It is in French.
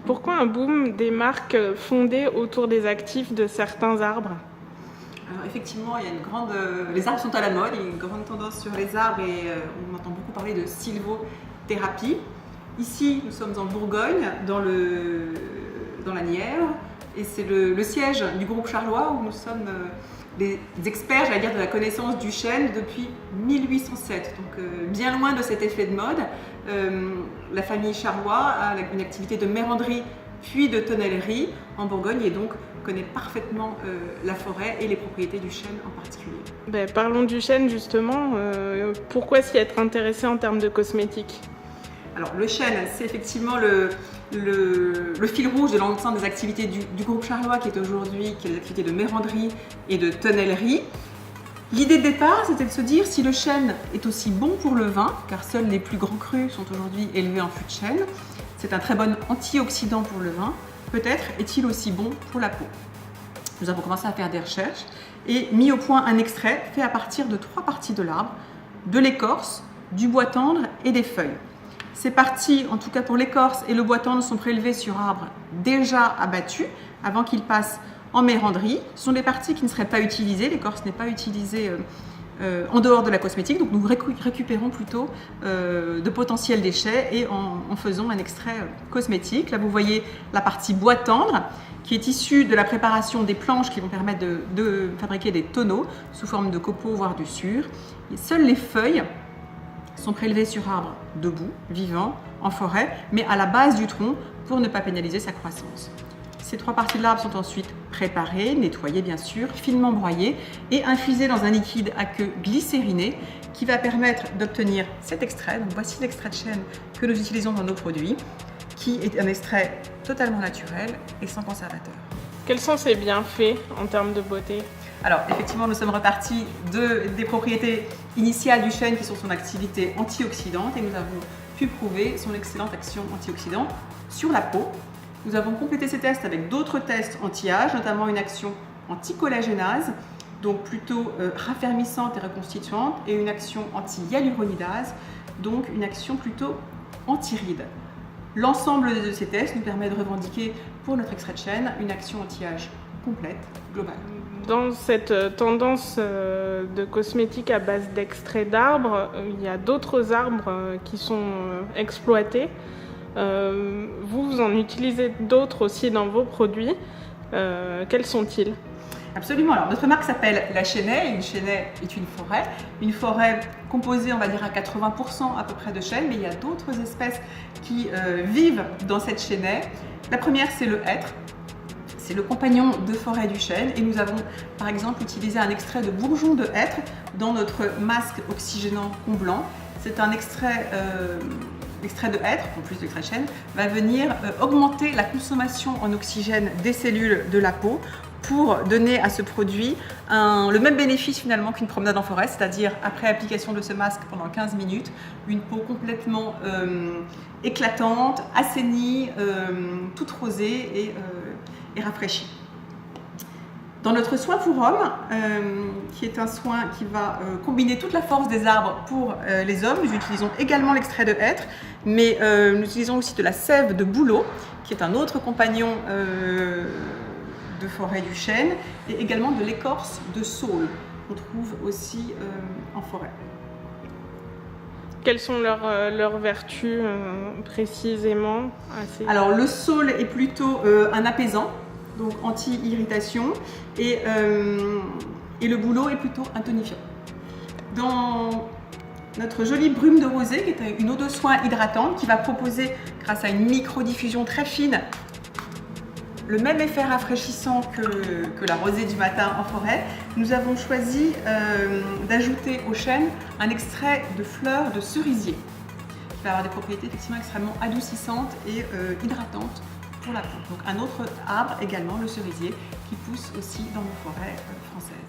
Pourquoi un boom des marques fondées autour des actifs de certains arbres? Alors effectivement, il y a les arbres sont à la mode, il y a une grande tendance sur les arbres et on entend beaucoup parler de sylvothérapie. Ici, nous sommes en Bourgogne, dans la Nièvre, et c'est le siège du groupe Charlois où nous sommes des experts, j'allais dire, de la connaissance du chêne depuis 1807. Donc bien loin de cet effet de mode, la famille Charlois a une activité de méranderie puis de tonnellerie en Bourgogne et donc connaît parfaitement la forêt et les propriétés du chêne en particulier. Parlons du chêne justement. Pourquoi s'y être intéressé en termes de cosmétiques? Alors le chêne, c'est effectivement le fil rouge de l'ensemble des activités du groupe Charlois qui est les activités de méranderie et de tonnellerie. L'idée de départ, c'était de se dire si le chêne est aussi bon pour le vin, car seuls les plus grands crus sont aujourd'hui élevés en fût de chêne, c'est un très bon antioxydant pour le vin, peut-être est-il aussi bon pour la peau. Nous avons commencé à faire des recherches et mis au point un extrait fait à partir de 3 parties de l'arbre, de l'écorce, du bois tendre et des feuilles. Ces parties, en tout cas pour l'écorce et le bois tendre, sont prélevées sur arbre déjà abattu avant qu'il passe en méranderie. Ce sont des parties qui ne seraient pas utilisées, l'écorce n'est pas utilisée en dehors de la cosmétique, donc nous récupérons plutôt de potentiels déchets et en faisant un extrait cosmétique. Là vous voyez la partie bois tendre qui est issue de la préparation des planches qui vont permettre de fabriquer des tonneaux sous forme de copeaux voire d'usure. Et seules les feuilles sont prélevés sur arbre debout, vivant, en forêt, mais à la base du tronc pour ne pas pénaliser sa croissance. Ces 3 parties de l'arbre sont ensuite préparées, nettoyées bien sûr, finement broyées et infusées dans un liquide à queue glycériné qui va permettre d'obtenir cet extrait. Donc voici l'extrait de chêne que nous utilisons dans nos produits, qui est un extrait totalement naturel et sans conservateur. Quels sont ses bienfaits en termes de beauté? Alors effectivement, nous sommes repartis des propriétés initiales du chêne qui sont son activité antioxydante et nous avons pu prouver son excellente action antioxydante sur la peau. Nous avons complété ces tests avec d'autres tests anti-âge, notamment une action anti-collagénase, donc plutôt raffermissante et reconstituante, et une action anti-hyaluronidase, donc une action plutôt anti-rides. L'ensemble de ces tests nous permet de revendiquer pour notre extrait de chêne une action anti-âge complète, globale. Dans cette tendance de cosmétiques à base d'extraits d'arbres, il y a d'autres arbres qui sont exploités. Vous en utilisez d'autres aussi dans vos produits. Quels sont-ils? Absolument. Alors, notre marque s'appelle La Chênaie. Une chênaie est une forêt composée, on va dire, à 80% à peu près de chêne, mais il y a d'autres espèces qui vivent dans cette chênaie. La première, c'est le hêtre. C'est le compagnon de forêt du chêne et nous avons par exemple utilisé un extrait de bourgeon de hêtre dans notre masque oxygénant comblant. C'est un extrait de hêtre, en plus de l'extrait de chêne, va venir augmenter la consommation en oxygène des cellules de la peau pour donner à ce produit le même bénéfice finalement qu'une promenade en forêt, c'est-à-dire après application de ce masque pendant 15 minutes, une peau complètement éclatante, assainie, toute rosée et rafraîchie. Dans notre soin pour hommes, qui est un soin qui va combiner toute la force des arbres pour les hommes, nous utilisons également l'extrait de hêtre, mais nous utilisons aussi de la sève de bouleau, qui est un autre compagnon de forêt du chêne, et également de l'écorce de saule, qu'on trouve aussi en forêt. Quelles sont leurs vertus précisément? Alors le saule est plutôt un apaisant, donc anti-irritation, et le bouleau est plutôt un tonifiant. Dans notre jolie brume de rosée, qui est une eau de soin hydratante, qui va proposer, grâce à une micro-diffusion très fine, le même effet rafraîchissant que la rosée du matin en forêt, nous avons choisi d'ajouter au chêne un extrait de fleurs de cerisier, qui va avoir des propriétés effectivement extrêmement adoucissantes et hydratantes pour la peau. Donc un autre arbre également, le cerisier, qui pousse aussi dans nos forêts françaises.